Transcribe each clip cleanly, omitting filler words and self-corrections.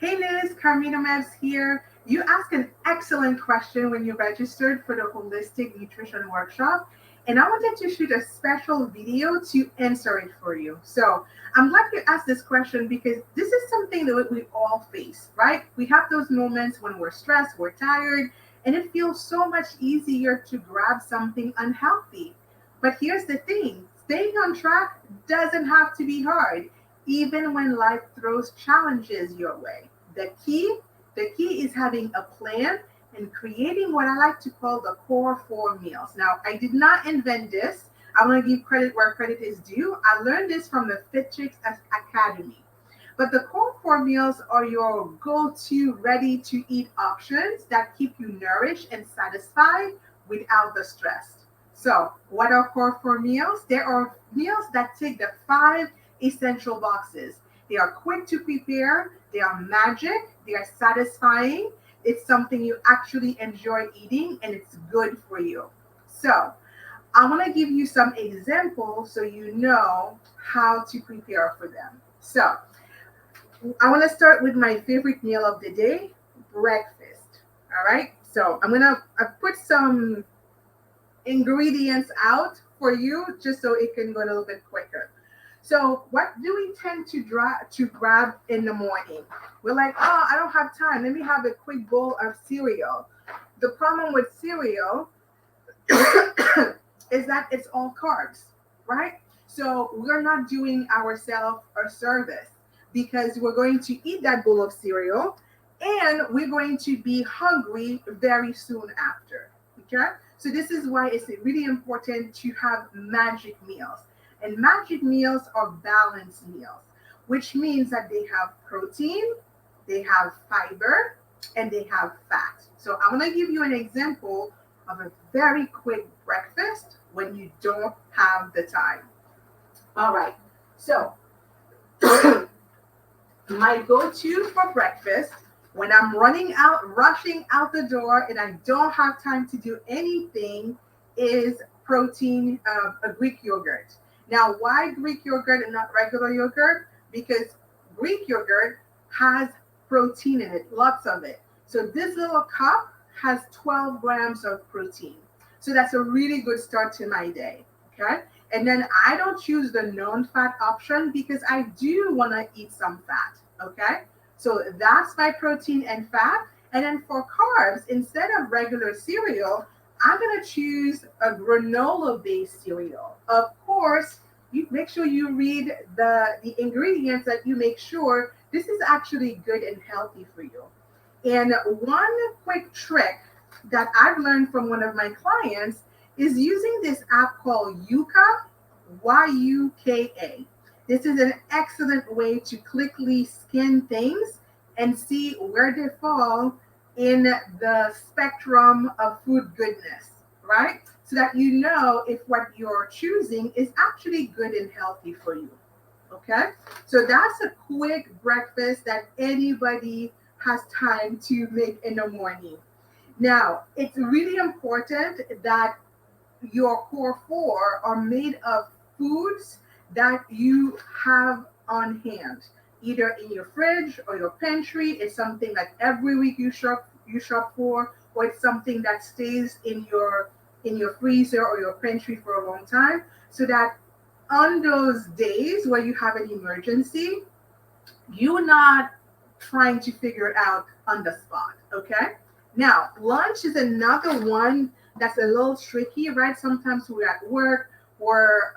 Hey Liz, Carmina Mevs here. You asked an excellent question when you registered for the Holistic Nutrition Workshop, and I wanted to shoot a special video to answer it for you. So I'm glad you asked this question because this is something that we all face, right? We have those moments when we're stressed, we're tired, and it feels so much easier to grab something unhealthy. But here's the thing, staying on track doesn't have to be hard, even when life throws challenges your way. The key, the key is having a plan and creating what I like to call the core four meals. Now, I did not invent this. I want to give credit where credit is due. I learned this from the Fit Chicks Academy. But the core four meals are your go-to ready-to-eat options that keep you nourished and satisfied without the stress. So, what are core four meals? There are meals that tick the five essential boxes. They are quick to prepare, they are magic, they are satisfying. It's something you actually enjoy eating and it's good for you. So, I want to give you some examples so you know how to prepare for them. So, I want to start with my favorite meal of the day, breakfast. All right. So, I put some ingredients out for you just so it can go a little bit quicker. So, what do we tend to grab in the morning? We're like, oh, I don't have time. Let me have a quick bowl of cereal. The problem with cereal is that it's all carbs, right? So we're not doing ourselves a service because we're going to eat that bowl of cereal and we're going to be hungry very soon after. Okay? So this is why it's really important to have magic meals. And magic meals are balanced meals, which means that they have protein, they have fiber, and they have fat. So I'm going to give you an example of a very quick breakfast when you don't have the time. All right. So my go-to for breakfast when I'm rushing out the door, and I don't have time to do anything is protein, a Greek yogurt. Now, why Greek yogurt and not regular yogurt? Because Greek yogurt has protein in it, lots of it. So this little cup has 12 grams of protein. So that's a really good start to my day. Okay. And then I don't choose the non-fat option because I do want to eat some fat. Okay. So that's my protein and fat. And then for carbs, instead of regular cereal, I'm going to choose a granola based cereal. Of course, you make sure you read the ingredients that you make sure this is actually good and healthy for you. And one quick trick that I've learned from one of my clients is using this app called Yuka, Yuka. This is an excellent way to quickly scan things and see where they fall in the spectrum of food goodness, right? So that you know if what you're choosing is actually good and healthy for you. Okay? So that's a quick breakfast that anybody has time to make in the morning. Now, it's really important that your core four are made of foods that you have on hand, either in your fridge or your pantry. It's something that every week you shop for, or it's something that stays in your freezer or your pantry for a long time, so that on those days where you have an emergency, you're not trying to figure it out on the spot. Okay. Now, lunch is another one that's a little tricky, right? Sometimes we're at work or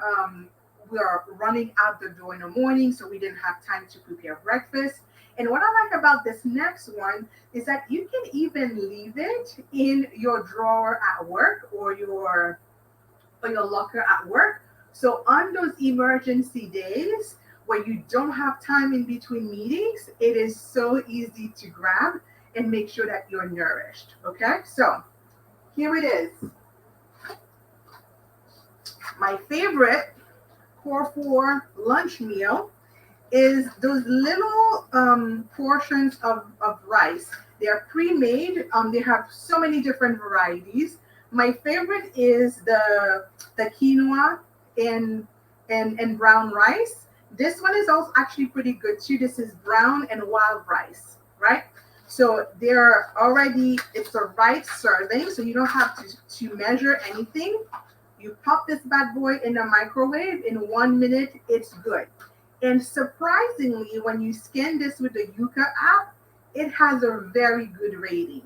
we are running out the door in the morning, so we didn't have time to prepare breakfast. And what I like about this next one is that you can even leave it in your drawer at work or your locker at work. So on those emergency days where you don't have time in between meetings, it is so easy to grab and make sure that you're nourished. Okay, so here it is. My favorite core four lunch meal is those little portions of rice. They are pre-made. They have so many different varieties. My favorite is the quinoa and and brown rice. This one is also actually pretty good too. This is brown and wild rice. right? So they're already, it's the right serving, so you don't have to measure anything. You pop this bad boy in the microwave, in 1 minute, it's good. And surprisingly, when you scan this with the Yuka app, it has a very good rating.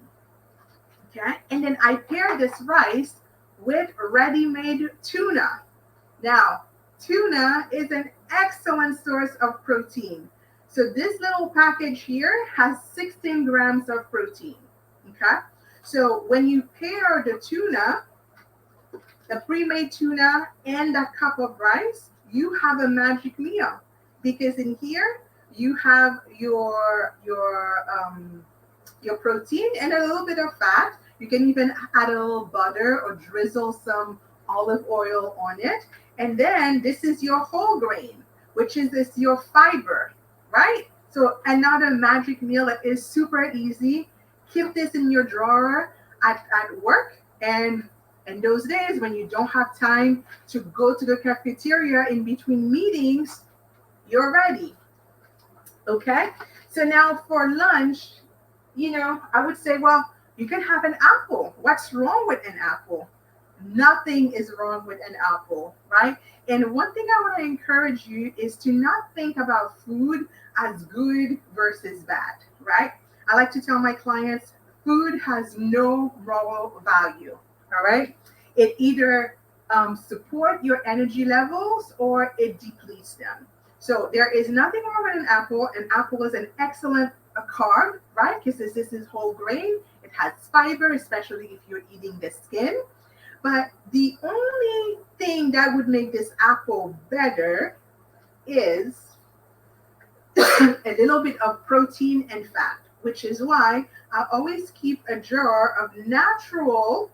Okay, and then I pair this rice with ready-made tuna. Now, tuna is an excellent source of protein. So this little package here has 16 grams of protein. Okay, so when you pair the tuna, the pre-made tuna, and a cup of rice, you have a magic meal. Because in here you have your protein and a little bit of fat. You can even add a little butter or drizzle some olive oil on it. And then this is your whole grain, which is this your fiber, right? So another magic meal that is super easy. Keep this in your drawer at work, and in those days when you don't have time to go to the cafeteria in between meetings, you're ready. Okay. So now for lunch, I would say, well, you can have an apple. What's wrong with an apple? Nothing is wrong with an apple, right? And one thing I want to encourage you is to not think about food as good versus bad, right? I like to tell my clients food has no moral value, all right? It either support your energy levels or it depletes them. So there is nothing wrong with an apple. An apple is an excellent carb, right? Because this is whole grain. It has fiber, especially if you're eating the skin. But the only thing that would make this apple better is a little bit of protein and fat, which is why I always keep a jar of natural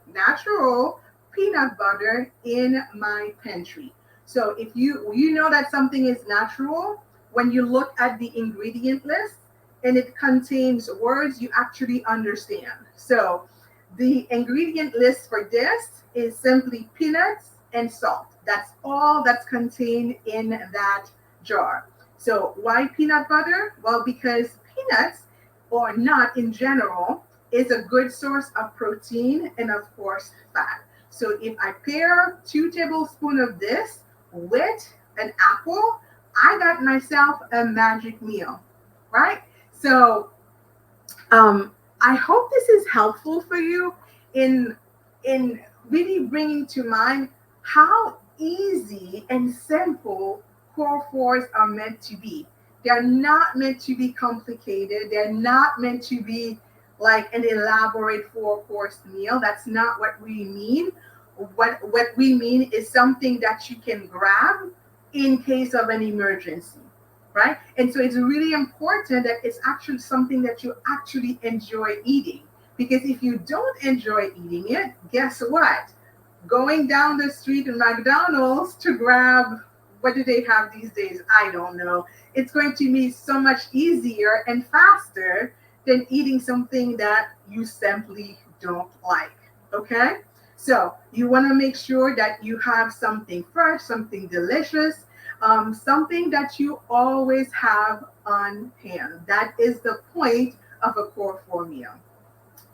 peanut butter in my pantry. So if you know that something is natural, when you look at the ingredient list and it contains words you actually understand. So the ingredient list for this is simply peanuts and salt. That's all that's contained in that jar. So why peanut butter? Well, because peanuts or nut in general is a good source of protein and of course fat. So if I pair 2 tablespoons of this with an apple, I got myself a magic meal, right? So I hope this is helpful for you in really bringing to mind how easy and simple core fours are meant to be. They're not meant to be complicated. They're not meant to be like an elaborate 4-course meal. That's not what we mean. What we mean is something that you can grab in case of an emergency, right? And so it's really important that it's actually something that you actually enjoy eating. Because if you don't enjoy eating it, guess what? Going down the street in McDonald's to grab, what do they have these days? I don't know. It's going to be so much easier and faster than eating something that you simply don't like. Okay? So you want to make sure that you have something fresh, something delicious, something that you always have on hand. That is the point of a core 4 meal.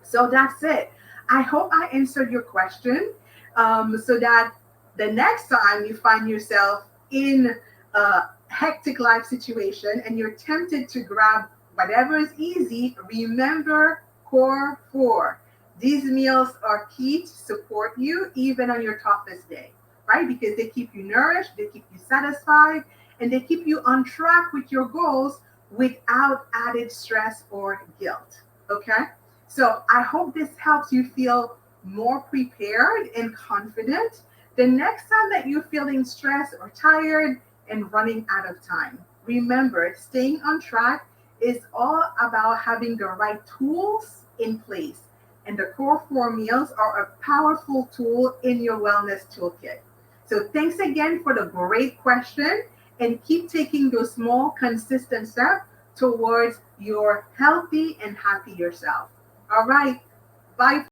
So that's it. I hope I answered your question, so that the next time you find yourself in a hectic life situation and you're tempted to grab whatever is easy, remember core 4. These meals are key to support you even on your toughest day, right? Because they keep you nourished, they keep you satisfied, and they keep you on track with your goals without added stress or guilt. Okay? So I hope this helps you feel more prepared and confident the next time that you're feeling stressed or tired and running out of time. Remember, staying on track is all about having the right tools in place. And the core 4 meals are a powerful tool in your wellness toolkit. So thanks again for the great question, and keep taking those small, consistent steps towards your healthy and happy yourself. All right. Bye.